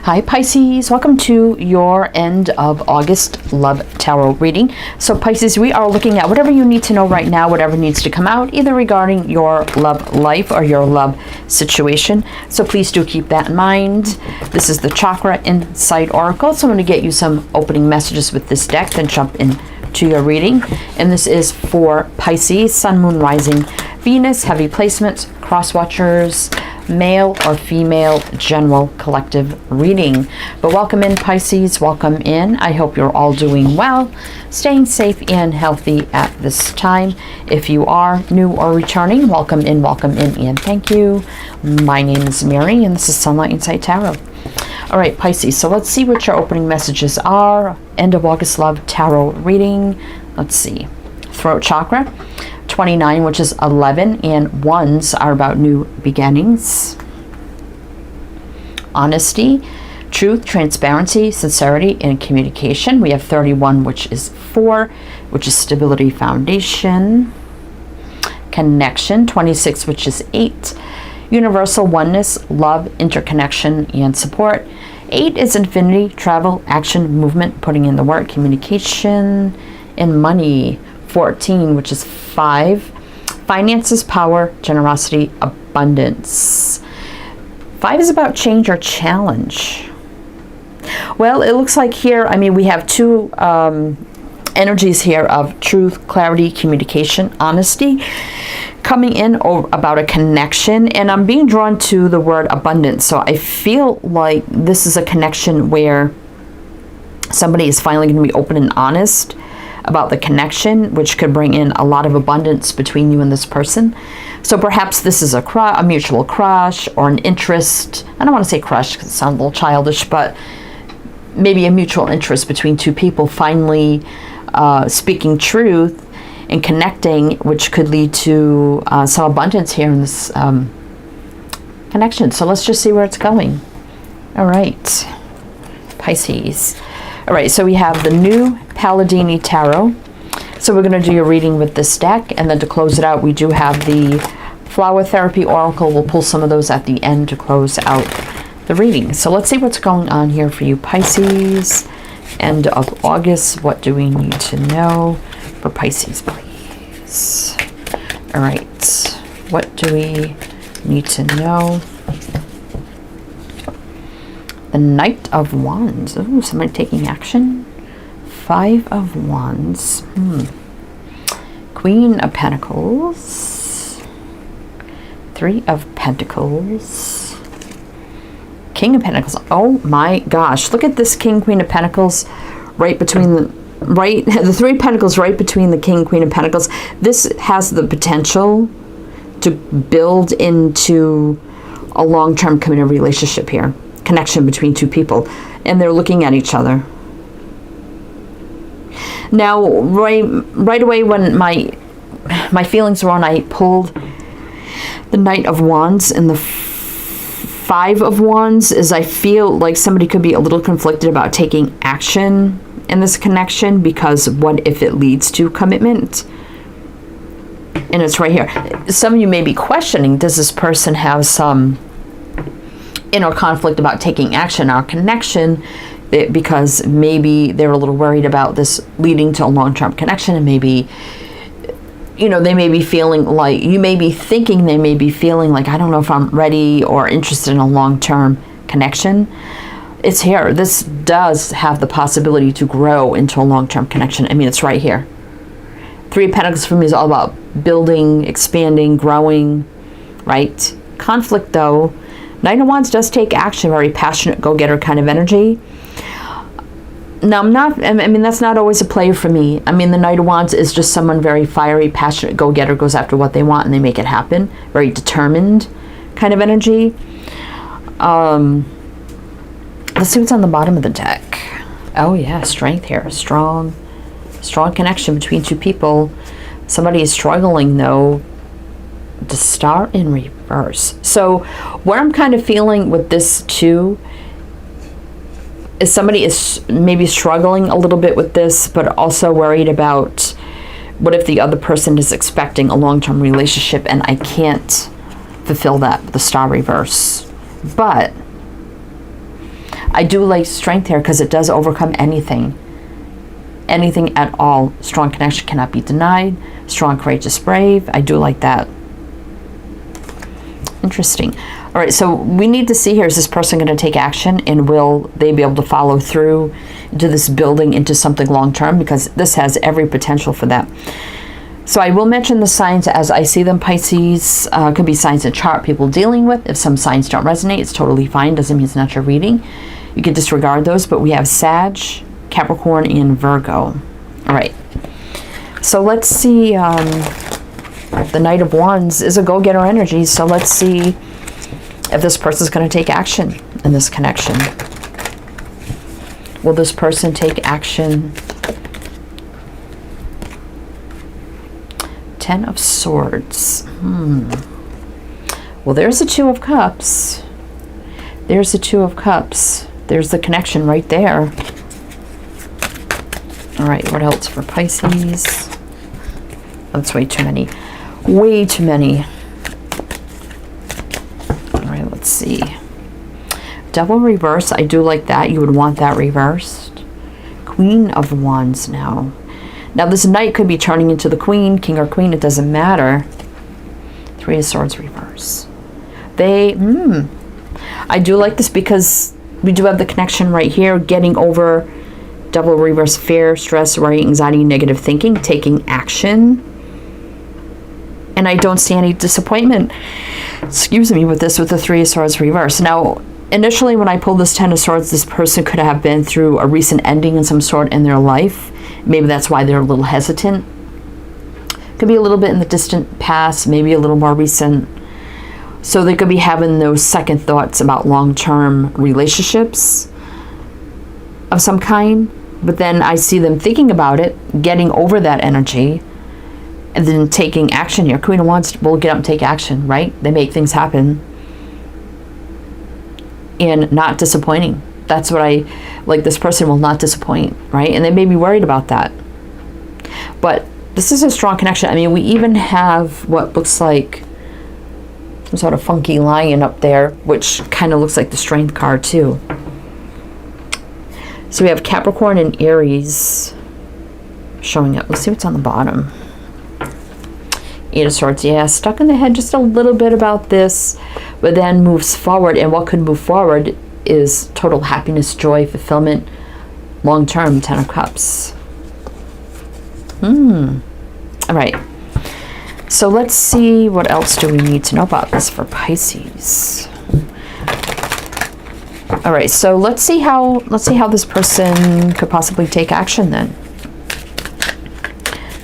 Hi Pisces, welcome to your end of August love tarot reading. So Pisces, we are looking at whatever you need to know right now, whatever needs to come out, either regarding your love life or your love situation. So please do keep that in mind. This is the Chakra Insight Oracle. So I'm going to get you some opening messages with this deck, then jump into your reading. And this is for Pisces, Sun, Moon, Rising, Venus, heavy placements, cross watchers, male or female, general collective reading. But welcome in Pisces, welcome in. I hope you're all doing well, staying safe and healthy at this time. If you are new or returning, welcome in and thank you. My name is Mary and this is Sunlight Insight Tarot. All right, Pisces, so let's see what your opening messages are. End of August love tarot reading. Let's see. Throat chakra. 29, which is 11, and ones are about new beginnings. Honesty, truth, transparency, sincerity, and communication. We have 31, which is 4, which is stability, foundation. Connection, 26, which is 8. Universal oneness, love, interconnection, and support. 8 is infinity, travel, action, movement, putting in the work, communication, and money. 14, which is 5, finances, power, generosity, abundance. 5 is about change or challenge. Well, it looks like here, I mean, we have two energies here of truth, clarity, communication, honesty, coming in about a connection, and I'm being drawn to the word abundance. So I feel like this is a connection where somebody is finally going to be open and honest about the connection, which could bring in a lot of abundance between you and this person. So perhaps this is a mutual crush or an interest. I don't want to say crush because it sounds a little childish, but maybe a mutual interest between two people finally speaking truth and connecting, which could lead to some abundance here in this connection. So let's just see where it's going. All right, Pisces. All right, so we have the new Palladini Tarot. So we're going to do your reading with this deck, and then to close it out, we do have the Flower Therapy Oracle. We'll pull some of those at the end to close out the reading. So let's see what's going on here for you, Pisces. End of August. What do we need to know for Pisces, please? All right, what do we need to know? The Knight of Wands. Oh, somebody taking action. 5 of Wands. Queen of Pentacles. 3 of Pentacles. King of Pentacles. Oh my gosh. Look at this King, Queen of Pentacles right between the 3 Pentacles right between the King, Queen of Pentacles. This has the potential to build into a long-term committed relationship here. Connection between two people, and they're looking at each other. Now, right away when my feelings were on, I pulled the Knight of Wands and the 5 of Wands, is I feel like somebody could be a little conflicted about taking action in this connection, because what if it leads to commitment? And it's right here. Some of you may be questioning, does this person have some inner conflict about taking action, our connection, because maybe they're a little worried about this leading to a long-term connection, and maybe, you know, they may be feeling like, you may be thinking they may be feeling like, I don't know if I'm ready or interested in a long-term connection. It's here. This does have the possibility to grow into a long-term connection. I mean, it's right here. 3 of Pentacles for me is all about building, expanding, growing, right? Conflict, though. Knight of Wands does take action, very passionate, go-getter kind of energy. Now, I mean, that's not always a player for me. I mean, the Knight of Wands is just someone very fiery, passionate, go-getter, goes after what they want and they make it happen. Very determined kind of energy. Let's see what's on the bottom of the deck. Oh, yeah, strength here. Strong connection between two people. Somebody is struggling, though. The Star in reverse. So what I'm kind of feeling with this too is somebody is maybe struggling a little bit with this, but also worried about what if the other person is expecting a long-term relationship and I can't fulfill that with the Star reverse. But I do like strength here because it does overcome anything. Anything at all. Strong connection cannot be denied. Strong, courageous, brave. I do like that. Interesting. All right, so we need to see here, is this person going to take action, and will they be able to follow through into this building into something long-term, because this has every potential for that. So I will mention the signs as I see them, Pisces. Could be signs in chart people dealing with. If some signs don't resonate, it's totally fine. Doesn't mean it's not your reading. You can disregard those, but we have Sag, Capricorn, and Virgo. All right. So let's see. The Knight of Wands is a go-getter energy. So let's see if this person's going to take action in this connection. Will this person take action? 10 of Swords. Well, there's the Two of Cups. There's the Two of Cups. There's the connection right there. All right, what else for Pisces? That's way too many. Way too many. All right, let's see. Devil reverse. I do like that. You would want that reversed. Queen of Wands now. Now this Knight could be turning into the Queen, King or Queen. It doesn't matter. Three of Swords reverse. I do like this because we do have the connection right here. Getting over double reverse fear, stress, worry, anxiety, negative thinking, taking action. And I don't see any disappointment, excuse me, with this, with the Three of Swords reverse. Now, initially when I pulled this 10 of Swords, this person could have been through a recent ending in some sort in their life. Maybe that's why they're a little hesitant. Could be a little bit in the distant past, maybe a little more recent. So they could be having those second thoughts about long-term relationships of some kind. But then I see them thinking about it, getting over that energy, and then taking action here. Queen of Wands will get up and take action, right? They make things happen. And not disappointing. That's what I like. This person will not disappoint, right? And they may be worried about that. But this is a strong connection. I mean, we even have what looks like some sort of funky lion up there, which kind of looks like the Strength card too. So we have Capricorn and Aries showing up. Let's see what's on the bottom. Eight of Swords, yeah, stuck in the head just a little bit about this, but then moves forward. And what could move forward is total happiness, joy, fulfillment, long-term. 10 of Cups. All right. So let's see, what else do we need to know about this for Pisces? All right, so let's see how this person could possibly take action then.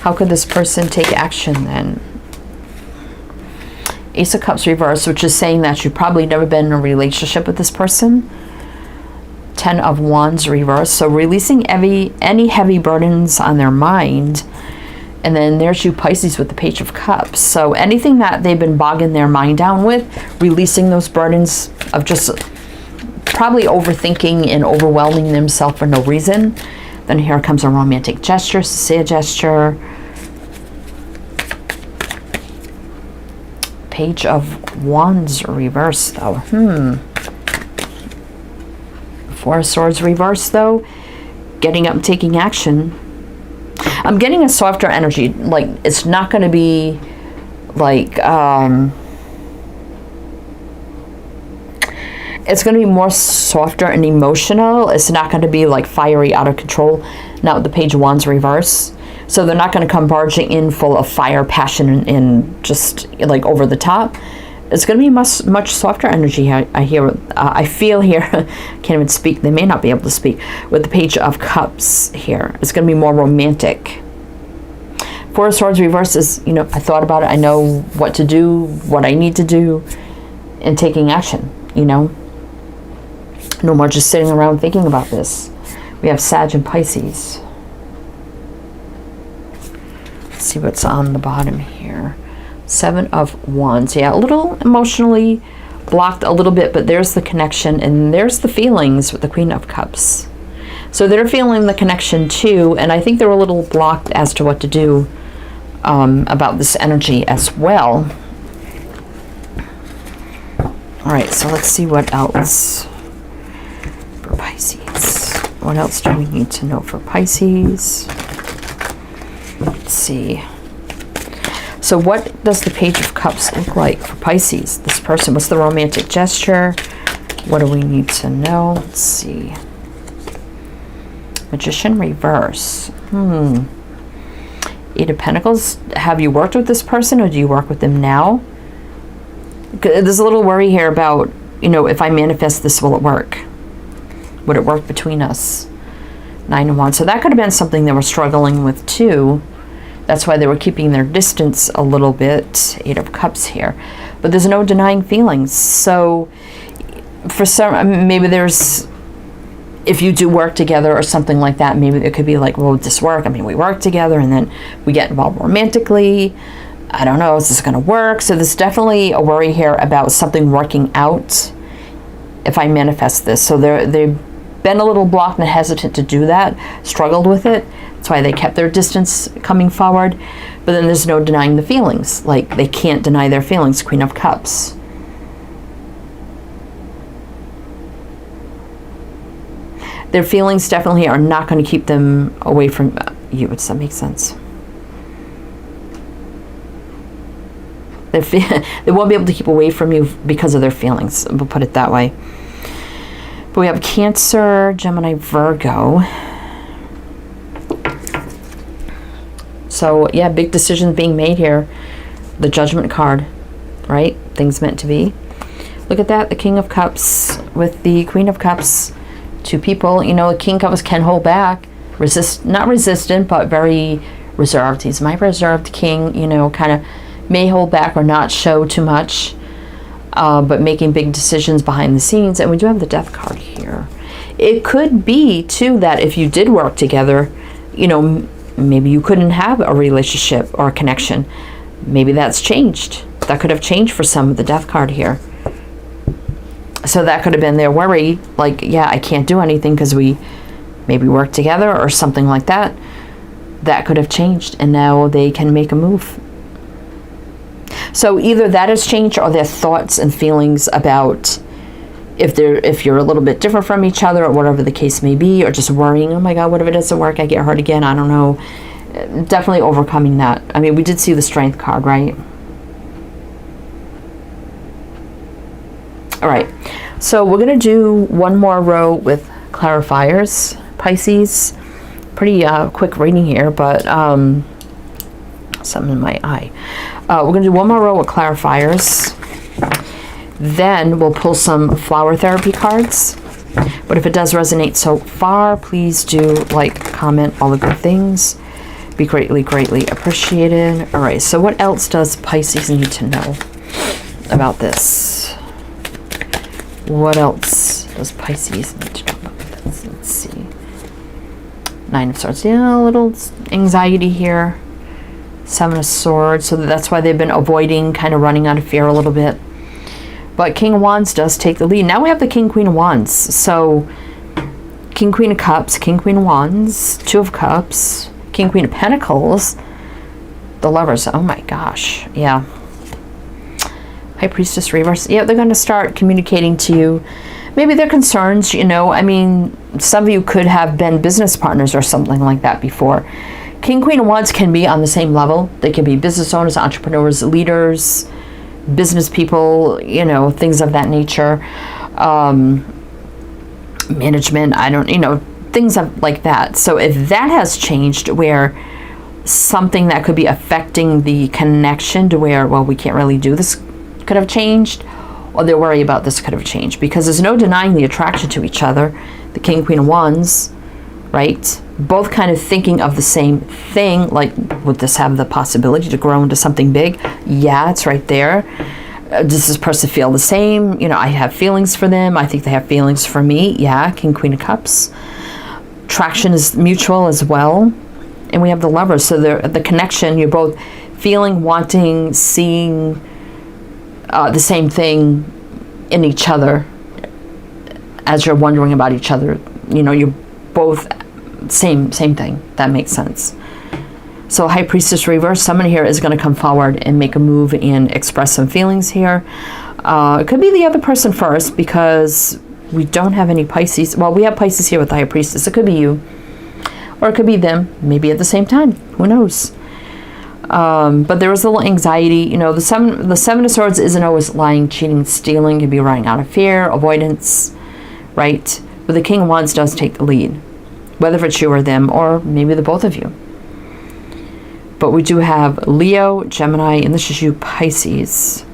How could this person take action then? Ace of Cups reverse, which is saying that you've probably never been in a relationship with this person. 10 of Wands reverse, so releasing any heavy burdens on their mind. And then there's you, Pisces, with the Page of Cups. So anything that they've been bogging their mind down with, releasing those burdens of just probably overthinking and overwhelming themselves for no reason. Then here comes a romantic gesture, sincere gesture. Page of Wands reverse, though. Four of Swords reverse, though. Getting up and taking action. I'm getting a softer energy. Like, it's not going to be like, it's going to be more softer and emotional. It's not going to be like fiery, out of control. Now with the Page of Wands reverse. So they're not going to come barging in full of fire, passion, and just like over the top. It's going to be much softer energy. I feel here. Can't even speak. They may not be able to speak. With the Page of Cups here, it's going to be more romantic. Four of Swords reverse is, I thought about it. I know what to do, what I need to do, and taking action. No more just sitting around thinking about this. We have Sag and Pisces. Let's see what's on the bottom here. Seven of Wands. Yeah, a little emotionally blocked a little bit, but there's the connection, and there's the feelings with the Queen of Cups. So they're feeling the connection too, and I think they're a little blocked as to what to do about this energy as well. All right, so let's see what else for Pisces. What else do we need to know for Pisces? Let's see. So what does the Page of Cups look like for Pisces? This person, what's the romantic gesture? What do we need to know? Let's see. Magician reverse. Eight of Pentacles. Have you worked with this person, or do you work with them now? There's a little worry here about, you know, if I manifest this, will it work? Would it work between us? 9 of Wands. So that could have been something they were struggling with too. That's why they were keeping their distance a little bit. 8 of Cups here. But there's no denying feelings. So for some, maybe there's, if you do work together or something like that, maybe it could be like, well, would this work? I mean, we work together and then we get involved romantically. I don't know, is this going to work? So there's definitely a worry here about something working out if I manifest this. So they've been a little blocked and hesitant to do that, struggled with it. That's why they kept their distance coming forward. But then there's no denying the feelings. Like, they can't deny their feelings. Queen of Cups. Their feelings definitely are not going to keep them away from you. Does that make sense? They won't be able to keep away from you because of their feelings. We'll put it that way. But we have Cancer, Gemini, Virgo. So, yeah, big decisions being made here. The Judgment card, right? Things meant to be. Look at that, the King of Cups with the Queen of Cups. Two people, you know, the King of Cups can hold back. Not resistant, but very reserved. He's my reserved king, you know, kind of may hold back or not show too much, but making big decisions behind the scenes. And we do have the Death card here. It could be, too, that if you did work together, you know, maybe you couldn't have a relationship or a connection. Maybe that's changed. That could have changed for some of the Death card here. So that could have been their worry, like, yeah, I can't do anything because we maybe work together or something like that. That could have changed, and now they can make a move. So either that has changed, or their thoughts and feelings about if you're a little bit different from each other, or whatever the case may be, or just worrying, oh my God, what if it doesn't work? I get hurt again. I don't know. Definitely overcoming that. I mean, we did see the Strength card, right? All right. So we're going to do one more row with clarifiers, Pisces. Pretty quick reading here, but something in my eye. We're going to do one more row with clarifiers. Then we'll pull some flower therapy cards. But if it does resonate so far, please do like, comment, all the good things. Be greatly, greatly appreciated. All right, so what else does Pisces need to know about this? What else does Pisces need to know about this? Let's see. 9 of Swords. Yeah, a little anxiety here. 7 of Swords. So that's why they've been avoiding, kind of running out of fear a little bit. But King of Wands does take the lead. Now we have the King, Queen of Wands. So King, Queen of Cups, King, Queen of Wands, 2 of Cups, King, Queen of Pentacles, the Lovers. Oh my gosh. Yeah. High Priestess reverse. Yeah, they're going to start communicating to you. Maybe their concerns, you know. I mean, some of you could have been business partners or something like that before. King, Queen of Wands can be on the same level. They can be business owners, entrepreneurs, leaders, business people, you know, things of that nature. Management, things like that. So if that has changed, where something that could be affecting the connection to where, well, we can't really do this, could have changed, or their worry about this could have changed, because there's no denying the attraction to each other. The King, Queen of Wands, right? Both kind of thinking of the same thing, like, would this have the possibility to grow into something big? Yeah, it's right there. Does this person feel the same? You know, I have feelings for them. I think they have feelings for me. Yeah, King, Queen of Cups. Traction is mutual as well. And we have the Lovers. So the connection, you're both feeling, wanting, seeing the same thing in each other as you're wondering about each other. You know, you're both same thing. That makes sense. So High Priestess reverse, someone here is going to come forward and make a move and express some feelings here. It could be the other person first, because We don't have any Pisces. Well, we have Pisces here with the High Priestess. It could be you. Or it could be them. Maybe at the same time. Who knows? But there was a little anxiety. You know, the Seven of Swords isn't always lying, cheating, stealing. It can be running out of fear, avoidance, right? But the King of Wands does take the lead. Whether it's you or them, or maybe the both of you. But we do have Leo, Gemini, and this is you, Pisces.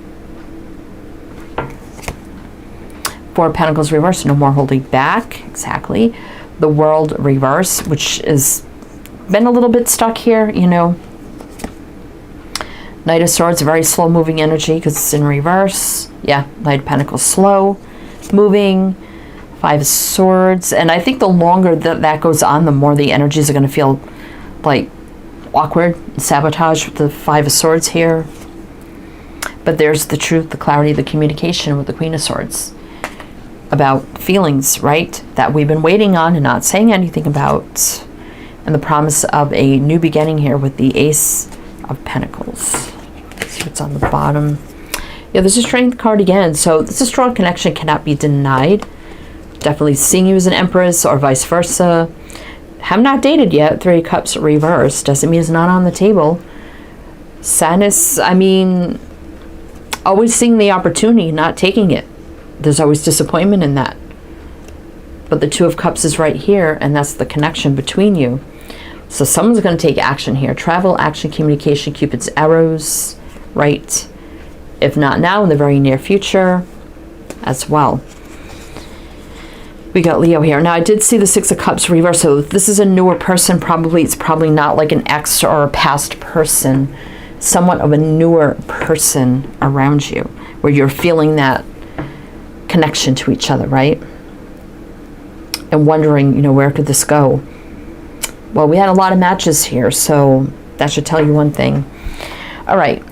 Four of Pentacles reverse, no more holding back. Exactly. The World reverse, which has been a little bit stuck here, you know. Knight of Swords, very slow moving energy because it's in reverse. Yeah, Knight of Pentacles, slow moving. Five of Swords. And I think the longer that goes on, the more the energies are going to feel like awkward, sabotage with the Five of Swords here. But there's the truth, the clarity, the communication with the Queen of Swords. About feelings, right, that we've been waiting on and not saying anything about, and the promise of a new beginning here with the Ace of Pentacles. Let's see what's on the bottom. Yeah, there's a Strength card again, so this is a strong connection, cannot be denied. Definitely seeing you as an Empress or vice versa. Have not dated yet. Three of Cups reverse doesn't mean it's not on the table. Sadness, I mean, always seeing the opportunity, not taking it. There's always disappointment in that. But the Two of Cups is right here, and that's the connection between you. So someone's going to take action here. Travel, action, communication, Cupid's arrows, right? If not now, in the very near future as well. We got Leo here. Now, I did see the Six of Cups reverse, so this is a newer person. Probably, it's probably not like an ex or a past person. Somewhat of a newer person around you, where you're feeling that connection to each other, right? And wondering, you know, where could this go? Well, we had a lot of matches here, so that should tell you one thing. All right.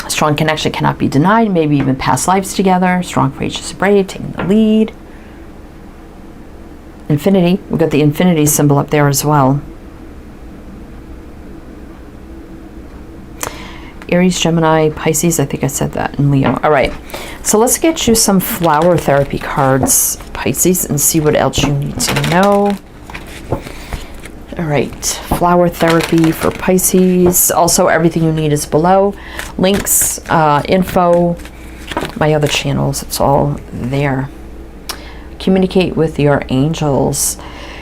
Strong connection cannot be denied. Maybe even past lives together. Strong, courageous, brave, taking the lead. Infinity. We've got the infinity symbol up there as well. Aries, Gemini, Pisces, I think I said that, and Leo. All right, so let's get you some flower therapy cards, Pisces, and see what else you need to know. All right, flower therapy for Pisces. Also, everything you need is below. Links, info, my other channels, it's all there. Communicate with your angels.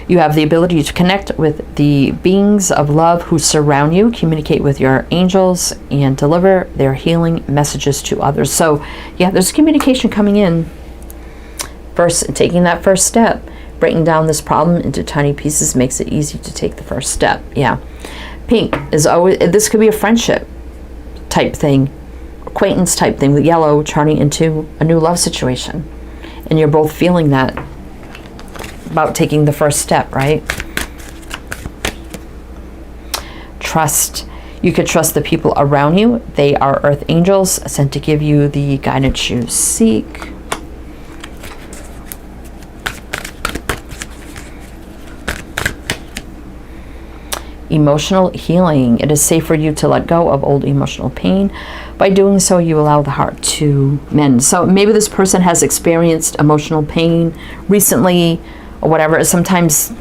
You have the ability to connect with the beings of love who surround you, communicate with your angels, and deliver their healing messages to others. So, yeah, there's communication coming in. First, taking that first step, breaking down this problem into tiny pieces makes it easy to take the first step. Yeah. Pink is always, this could be a friendship type thing, acquaintance type thing with yellow turning into a new love situation. And you're both feeling that about taking the first step, right? Trust. You could trust the people around you. They are earth angels sent to give you the guidance you seek. Emotional healing. It is safe for you to let go of old emotional pain. By doing so, you allow the heart to mend. So maybe this person has experienced emotional pain recently, or whatever. Sometimes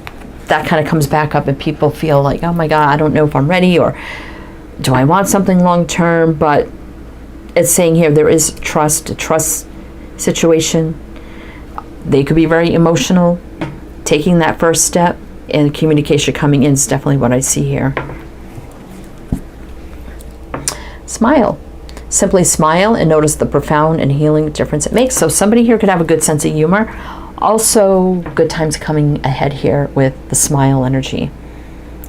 that kind of comes back up and people feel like, oh my God, I don't know if I'm ready, or do I want something long term? But it's saying here there is trust, a trust situation. They could be very emotional. Taking that first step and communication coming in is definitely what I see here. Smile. Simply smile and notice the profound and healing difference it makes. So somebody here could have a good sense of humor. Also, good times coming ahead here with the smile energy.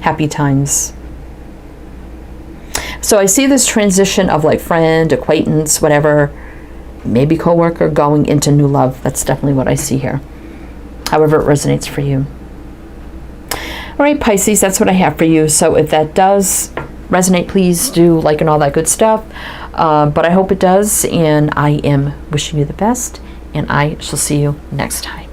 Happy times. So I see this transition of like friend, acquaintance, whatever, maybe coworker going into new love. That's definitely what I see here. However it resonates for you. All right, Pisces, that's what I have for you. So if that does resonate, please do like and all that good stuff. But I hope it does, and I am wishing you the best, and I shall see you next time.